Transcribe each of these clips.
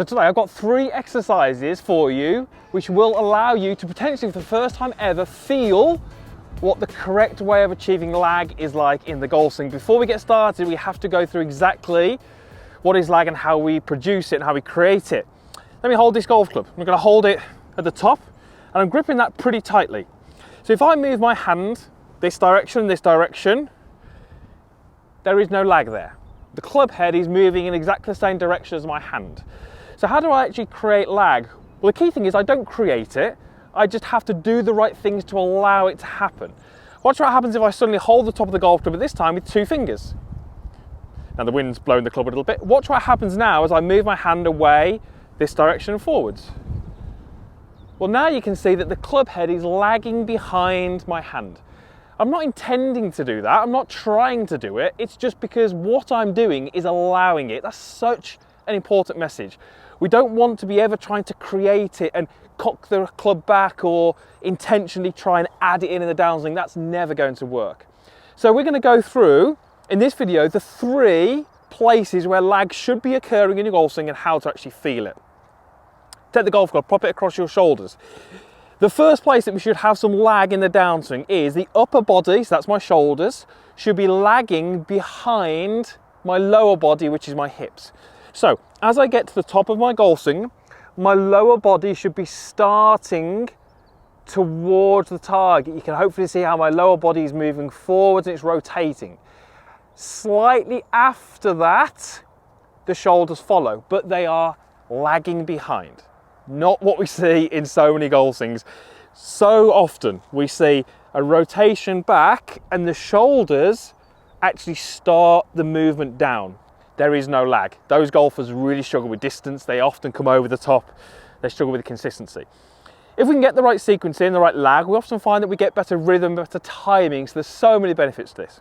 So today I've got 3 exercises for you which will allow you to potentially for the first time ever feel what the correct way of achieving lag is like in the golf swing. Before we get started, we have to go through exactly what is lag and how we produce it and how we create it. Let me hold this golf club. I'm going to hold it at the top and I'm gripping that pretty tightly. So if I move my hand this direction, there is no lag there. The club head is moving in exactly the same direction as my hand. So how do I actually create lag? Well, the key thing is I don't create it. I just have to do the right things to allow it to happen. Watch what happens if I suddenly hold the top of the golf club at this time with 2 fingers. Now the wind's blowing the club a little bit. Watch what happens now as I move my hand away this direction and forwards. Well, now you can see that the club head is lagging behind my hand. I'm not intending to do that. I'm not trying to do it. It's just because what I'm doing is allowing it. That's such an important message. We don't want to be ever trying to create it and cock the club back or intentionally try and add it in the downswing. That's never going to work. So we're going to go through, in this video, the 3 places where lag should be occurring in your golf swing and how to actually feel it. Take the golf club, pop it across your shoulders. The first place that we should have some lag in the downswing is the upper body, so that's my shoulders, should be lagging behind my lower body, which is my hips. So as I get to the top of my golf swing, my lower body should be starting towards the target. You can hopefully see how my lower body is moving forwards and it's rotating. Slightly after that, the shoulders follow, but they are lagging behind. Not what we see in so many golf swings. So often we see a rotation back and the shoulders actually start the movement down. There is no lag. Those golfers really struggle with distance. They often come over the top. They struggle with consistency. If we can get the right sequence in, the right lag, we often find that we get better rhythm, better timing. So there's so many benefits to this.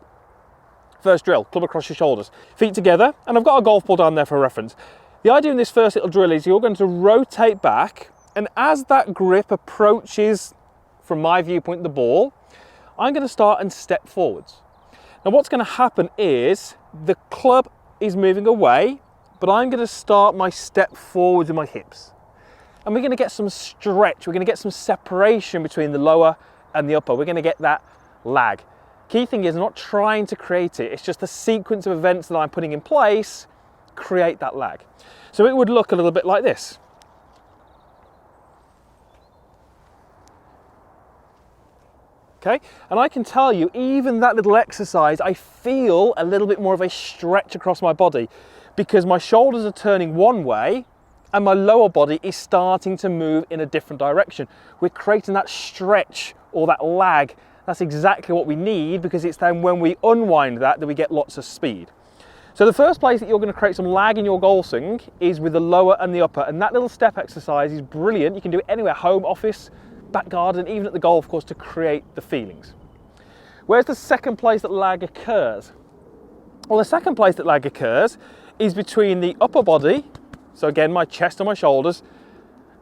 First drill, club across your shoulders, feet together, and I've got a golf ball down there for reference. The idea in this first little drill is you're going to rotate back, and as that grip approaches, from my viewpoint, the ball, I'm going to start and step forwards. Now what's going to happen is the club is moving away, but I'm going to start my step forwards with my hips. And we're going to get some stretch, we're going to get some separation between the lower and the upper. We're going to get that lag. Key thing is I'm not trying to create it, it's just the sequence of events that I'm putting in place create that lag. So it would look a little bit like this. Okay, and I can tell you, even that little exercise, I feel a little bit more of a stretch across my body because my shoulders are turning one way and my lower body is starting to move in a different direction. We're creating that stretch or that lag. That's exactly what we need because it's then when we unwind that we get lots of speed. So the first place that you're going to create some lag in your golf swing is with the lower and the upper, and that little step exercise is brilliant. You can do it anywhere, home, office, back garden, even at the golf course to create the feelings. Where's the second place that lag occurs? Well, the second place that lag occurs is between the upper body, so again my chest and my shoulders,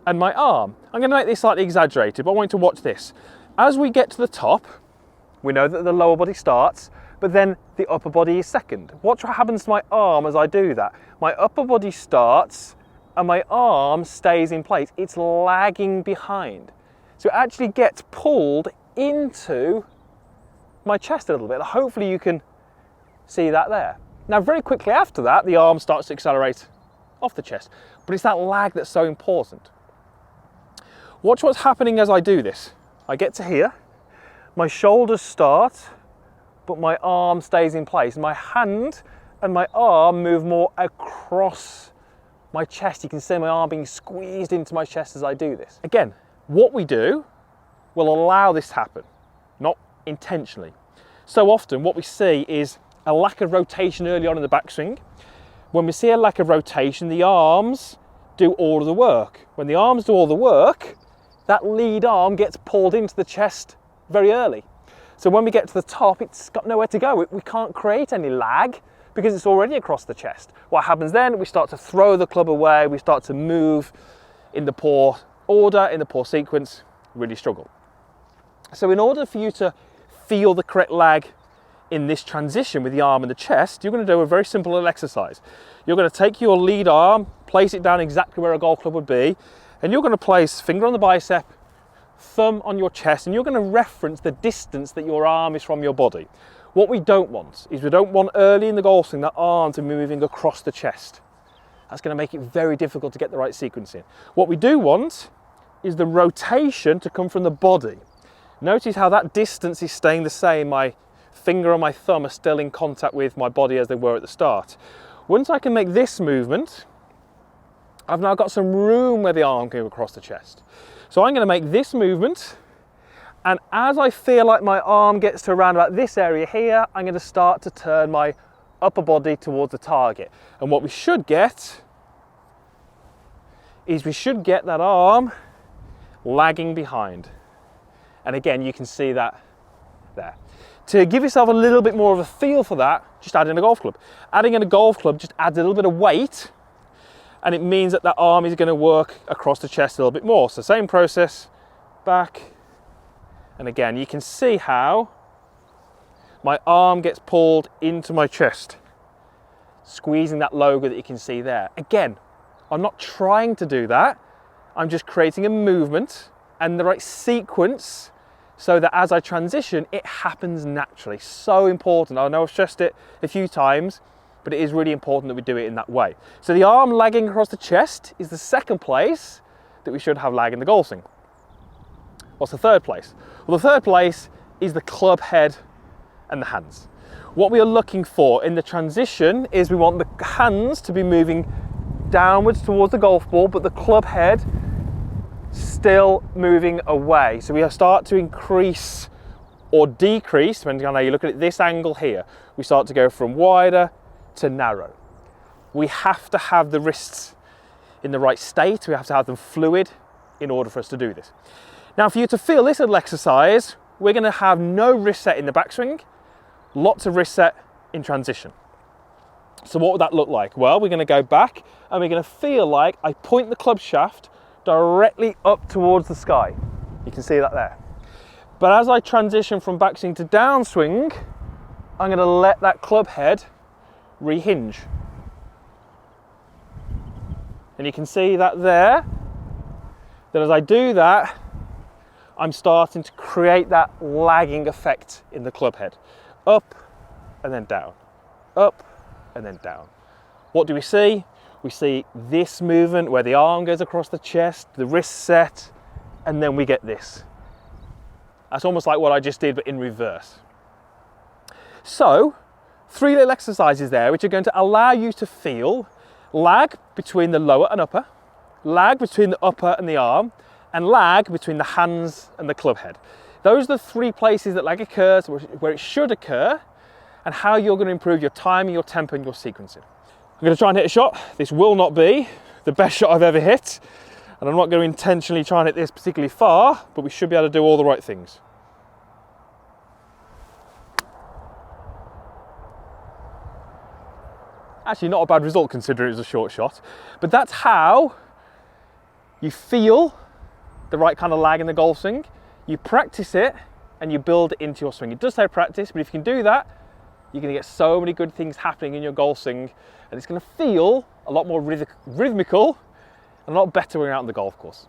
and my arm. I'm going to make this slightly exaggerated, but I want you to watch this. As we get to the top, we know that the lower body starts, but then the upper body is second. Watch what happens to my arm as I do that. My upper body starts and my arm stays in place. It's lagging behind. So it actually gets pulled into my chest a little bit. Hopefully you can see that there. Now very quickly after that, the arm starts to accelerate off the chest, but it's that lag that's so important. Watch what's happening as I do this. I get to here, my shoulders start, but my arm stays in place. My hand and my arm move more across my chest. You can see my arm being squeezed into my chest as I do this. Again, what we do will allow this to happen, not intentionally. So often what we see is a lack of rotation early on in the backswing. When we see a lack of rotation, the arms do all of the work. When the arms do all the work, that lead arm gets pulled into the chest very early. So when we get to the top, it's got nowhere to go. We can't create any lag because it's already across the chest. What happens then? We start to throw the club away. We start to move in the poor order, in the poor sequence, really struggle. So in order for you to feel the correct lag in this transition with the arm and the chest, you're going to do a very simple little exercise. You're going to take your lead arm, place it down exactly where a golf club would be, and you're going to place finger on the bicep, thumb on your chest, and you're going to reference the distance that your arm is from your body. What we don't want is we don't want early in the golf swing that arm to be moving across the chest. That's going to make it very difficult to get the right sequence in. What we do want is the rotation to come from the body. Notice how that distance is staying the same. My finger and my thumb are still in contact with my body as they were at the start. Once I can make this movement, I've now got some room where the arm can go across the chest. So I'm going to make this movement, and as I feel like my arm gets to around about this area here, I'm going to start to turn my upper body towards the target. And what we should get is we should get that arm lagging behind. And again, you can see that there. To give yourself a little bit more of a feel for that, just add in a golf club. Adding in a golf club just adds a little bit of weight, and it means that that arm is going to work across the chest a little bit more. So same process, back, and again, you can see how my arm gets pulled into my chest, squeezing that logo that you can see there. Again, I'm not trying to do that. I'm just creating a movement and the right sequence so that as I transition, it happens naturally. So important. I know I've stressed it a few times, but it is really important that we do it in that way. So the arm lagging across the chest is the second place that we should have lag in the golf swing. What's the third place? Well, the third place is the club head and the hands. What we are looking for in the transition is we want the hands to be moving downwards towards the golf ball, but the club head still moving away. So we start to increase or decrease, depending on how you look at it, this angle here. We start to go from wider to narrow. We have to have the wrists in the right state. We have to have them fluid in order for us to do this. Now, for you to feel this little exercise, we're going to have no wrist set in the backswing, lots of wrist set in transition. So what would that look like? Well, we're going to go back and we're going to feel like I point the club shaft directly up towards the sky. You can see that there. But as I transition from backswing to downswing, I'm going to let that club head rehinge. And you can see that there, that as I do that, I'm starting to create that lagging effect in the club head. Up and then down, up and then down. What do we see? We see this movement where the arm goes across the chest, the wrist set, and then we get this. That's almost like what I just did, but in reverse. So, 3 little exercises there which are going to allow you to feel lag between the lower and upper, lag between the upper and the arm, and lag between the hands and the club head. Those are the 3 places that lag occurs, where it should occur, and how you're going to improve your timing, your tempo, and your sequencing. I'm going to try and hit a shot. This will not be the best shot I've ever hit, and I'm not going to intentionally try and hit this particularly far, but we should be able to do all the right things. Actually, not a bad result considering it was a short shot, but that's how you feel the right kind of lag in the golf swing. You practice it and you build it into your swing. It does take practice, but if you can do that, you're going to get so many good things happening in your golf swing, and it's going to feel a lot more rhythmical and a lot better when you're out on the golf course.